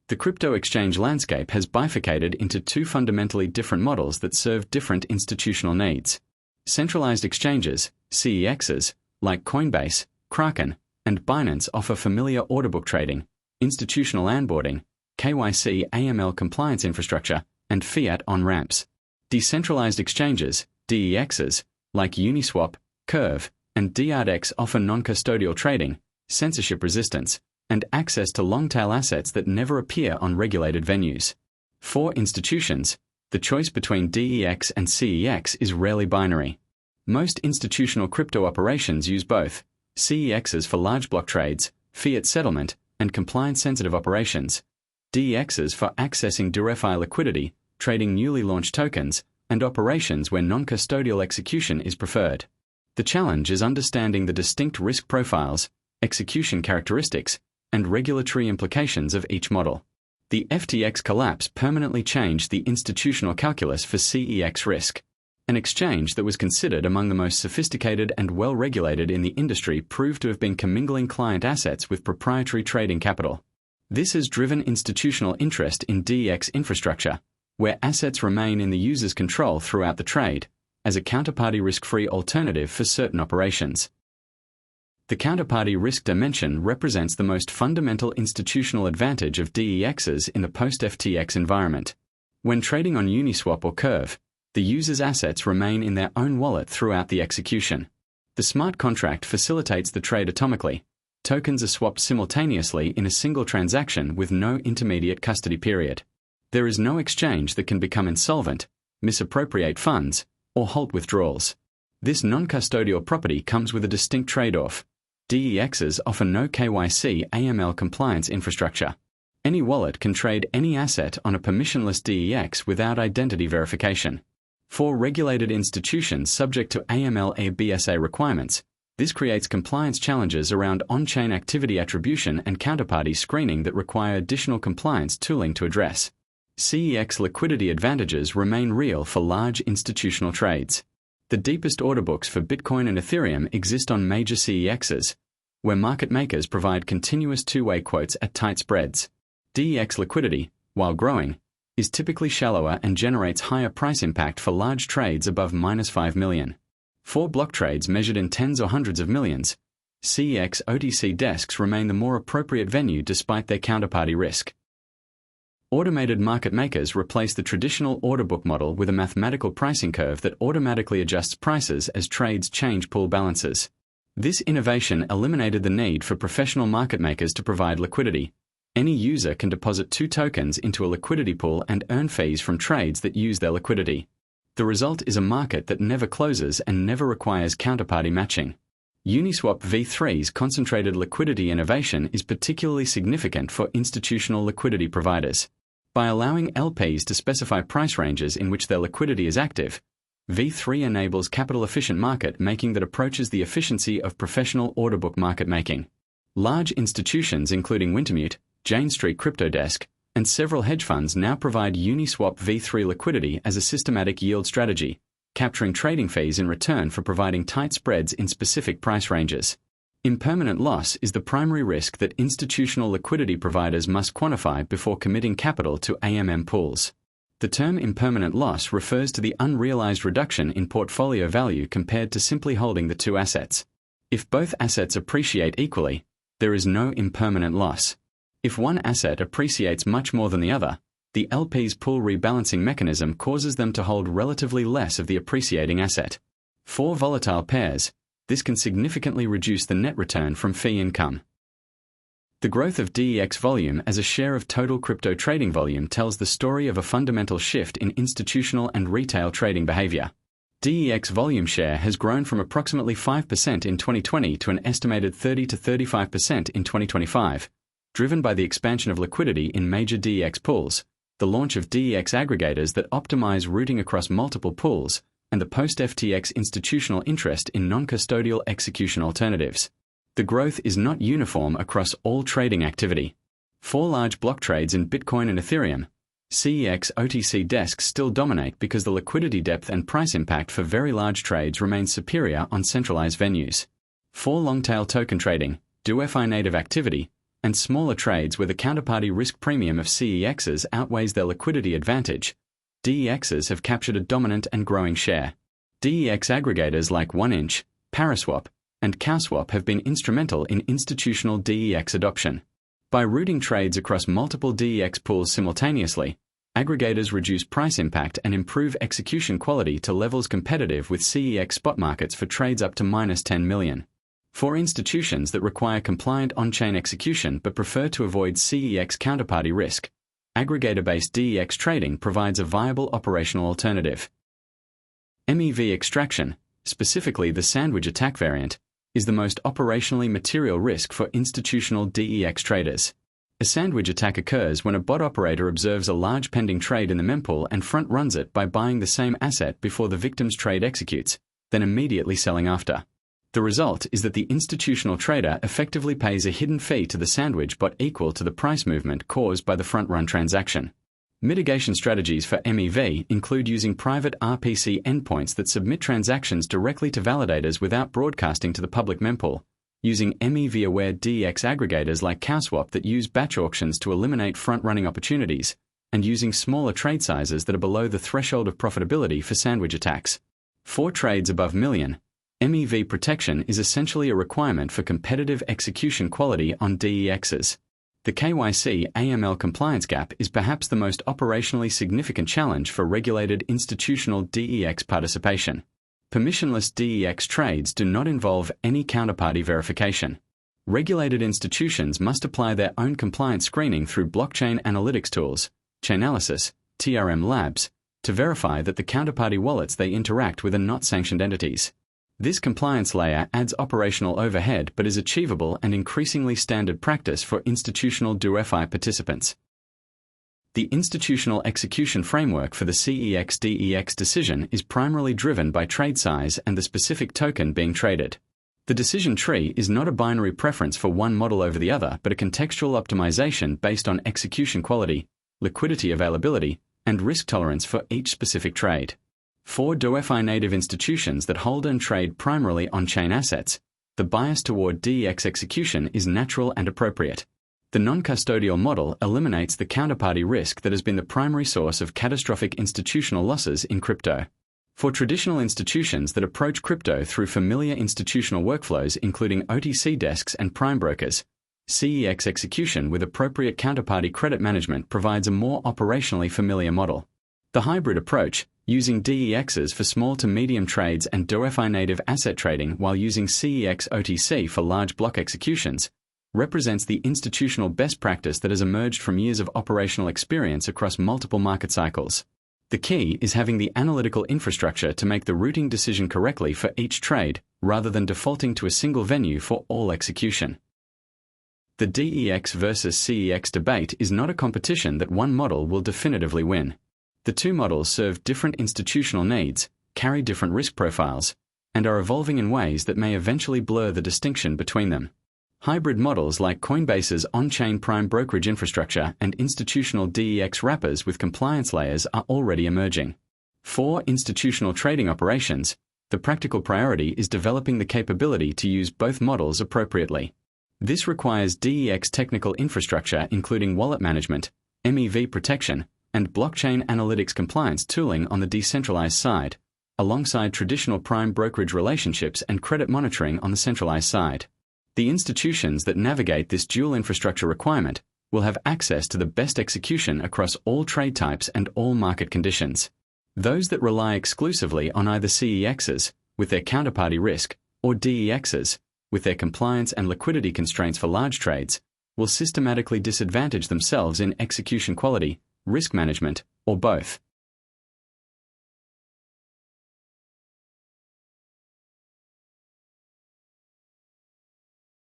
The crypto exchange landscape has bifurcated into two fundamentally different models that serve different institutional needs. Centralized exchanges, CEXs, like Coinbase, Kraken, and Binance offer familiar order book trading, institutional onboarding, KYC AML compliance infrastructure, and fiat on-ramps. Decentralized exchanges, DEXs, like Uniswap, Curve, and dYdX offer non-custodial trading, censorship resistance, and access to long-tail assets that never appear on regulated venues. For institutions, the choice between DEX and CEX is rarely binary. Most institutional crypto operations use both, CEXs for large block trades, fiat settlement, and compliance-sensitive operations, DEXs for accessing DeFi liquidity, trading newly launched tokens, and operations where non-custodial execution is preferred. The challenge is understanding the distinct risk profiles, execution characteristics, and regulatory implications of each model. The FTX collapse permanently changed the institutional calculus for CEX risk. An exchange that was considered among the most sophisticated and well-regulated in the industry proved to have been commingling client assets with proprietary trading capital. This has driven institutional interest in DEX infrastructure, where assets remain in the user's control throughout the trade, as a counterparty risk-free alternative for certain operations. The counterparty risk dimension represents the most fundamental institutional advantage of DEXs in the post-FTX environment. When trading on Uniswap or Curve, the user's assets remain in their own wallet throughout the execution. The smart contract facilitates the trade atomically. Tokens are swapped simultaneously in a single transaction with no intermediate custody period. There is no exchange that can become insolvent, misappropriate funds, or halt withdrawals. This non-custodial property comes with a distinct trade-off. DEXs offer no KYC AML compliance infrastructure. Any wallet can trade any asset on a permissionless DEX without identity verification. For regulated institutions subject to AML/BSA requirements, this creates compliance challenges around on-chain activity attribution and counterparty screening that require additional compliance tooling to address. CEX liquidity advantages remain real for large institutional trades. The deepest order books for Bitcoin and Ethereum exist on major CEXs, where market makers provide continuous two-way quotes at tight spreads. DEX liquidity, while growing, is typically shallower and generates higher price impact for large trades above -5 million. For block trades measured in tens or hundreds of millions, CEX OTC desks remain the more appropriate venue despite their counterparty risk. Automated market makers replace the traditional order book model with a mathematical pricing curve that automatically adjusts prices as trades change pool balances. This innovation eliminated the need for professional market makers to provide liquidity. Any user can deposit 2 tokens into a liquidity pool and earn fees from trades that use their liquidity. The result is a market that never closes and never requires counterparty matching. Uniswap v3's concentrated liquidity innovation is particularly significant for institutional liquidity providers. By allowing LPs to specify price ranges in which their liquidity is active, V3 enables capital-efficient market making that approaches the efficiency of professional order book market making. Large institutions including Wintermute, Jane Street Crypto Desk, and several hedge funds now provide Uniswap v3 liquidity as a systematic yield strategy, capturing trading fees in return for providing tight spreads in specific price ranges. Impermanent loss is the primary risk that institutional liquidity providers must quantify before committing capital to AMM pools. The term impermanent loss refers to the unrealized reduction in portfolio value compared to simply holding the 2 assets. If both assets appreciate equally, there is no impermanent loss. If one asset appreciates much more than the other, the LP's pool rebalancing mechanism causes them to hold relatively less of the appreciating asset. For volatile pairs, this can significantly reduce the net return from fee income. The growth of DEX volume as a share of total crypto trading volume tells the story of a fundamental shift in institutional and retail trading behavior. DEX volume share has grown from approximately 5% in 2020 to an estimated 30 to 35% in 2025, driven by the expansion of liquidity in major DEX pools, the launch of DEX aggregators that optimize routing across multiple pools, and the post-FTX institutional interest in non-custodial execution alternatives. The growth is not uniform across all trading activity. For large block trades in Bitcoin and Ethereum, CEX OTC desks still dominate because the liquidity depth and price impact for very large trades remains superior on centralized venues. For long-tail token trading, DeFi native activity, and smaller trades where the counterparty risk premium of CEXs outweighs their liquidity advantage, DEXs have captured a dominant and growing share. DEX aggregators like 1inch, Paraswap, and CowSwap have been instrumental in institutional DEX adoption. By routing trades across multiple DEX pools simultaneously, aggregators reduce price impact and improve execution quality to levels competitive with CEX spot markets for trades up to -10 million. For institutions that require compliant on-chain execution but prefer to avoid CEX counterparty risk, aggregator-based DEX trading provides a viable operational alternative. MEV extraction, specifically the sandwich attack variant, is the most operationally material risk for institutional DEX traders. A sandwich attack occurs when a bot operator observes a large pending trade in the mempool and front-runs it by buying the same asset before the victim's trade executes, then immediately selling after. The result is that the institutional trader effectively pays a hidden fee to the sandwich bot equal to the price movement caused by the front-run transaction. Mitigation strategies for MEV include using private RPC endpoints that submit transactions directly to validators without broadcasting to the public mempool, using MEV-aware DEX aggregators like CowSwap that use batch auctions to eliminate front-running opportunities, and using smaller trade sizes that are below the threshold of profitability for sandwich attacks. For trades above million, MEV protection is essentially a requirement for competitive execution quality on DEXs. The KYC-AML compliance gap is perhaps the most operationally significant challenge for regulated institutional DEX participation. Permissionless DEX trades do not involve any counterparty verification. Regulated institutions must apply their own compliance screening through blockchain analytics tools, Chainalysis, TRM Labs, to verify that the counterparty wallets they interact with are not sanctioned entities. This compliance layer adds operational overhead but is achievable and increasingly standard practice for institutional DeFi participants. The institutional execution framework for the CEX DEX decision is primarily driven by trade size and the specific token being traded. The decision tree is not a binary preference for one model over the other, but a contextual optimization based on execution quality, liquidity availability, and risk tolerance for each specific trade. For DeFi-native institutions that hold and trade primarily on-chain assets, the bias toward DEX execution is natural and appropriate. The non-custodial model eliminates the counterparty risk that has been the primary source of catastrophic institutional losses in crypto. For traditional institutions that approach crypto through familiar institutional workflows including OTC desks and prime brokers, CEX execution with appropriate counterparty credit management provides a more operationally familiar model. The hybrid approach, using DEXs for small to medium trades and DeFi-native asset trading while using CEX OTC for large block executions, represents the institutional best practice that has emerged from years of operational experience across multiple market cycles. The key is having the analytical infrastructure to make the routing decision correctly for each trade, rather than defaulting to a single venue for all execution. The DEX versus CEX debate is not a competition that one model will definitively win. The two models serve different institutional needs, carry different risk profiles, and are evolving in ways that may eventually blur the distinction between them. Hybrid models like Coinbase's on-chain prime brokerage infrastructure and institutional DEX wrappers with compliance layers are already emerging. For institutional trading operations, the practical priority is developing the capability to use both models appropriately. This requires DEX technical infrastructure including wallet management, MEV protection, and blockchain analytics compliance tooling on the decentralized side, alongside traditional prime brokerage relationships and credit monitoring on the centralized side. The institutions that navigate this dual infrastructure requirement will have access to the best execution across all trade types and all market conditions. Those that rely exclusively on either CEXs, with their counterparty risk, or DEXs, with their compliance and liquidity constraints for large trades, will systematically disadvantage themselves in execution quality, risk management, or both.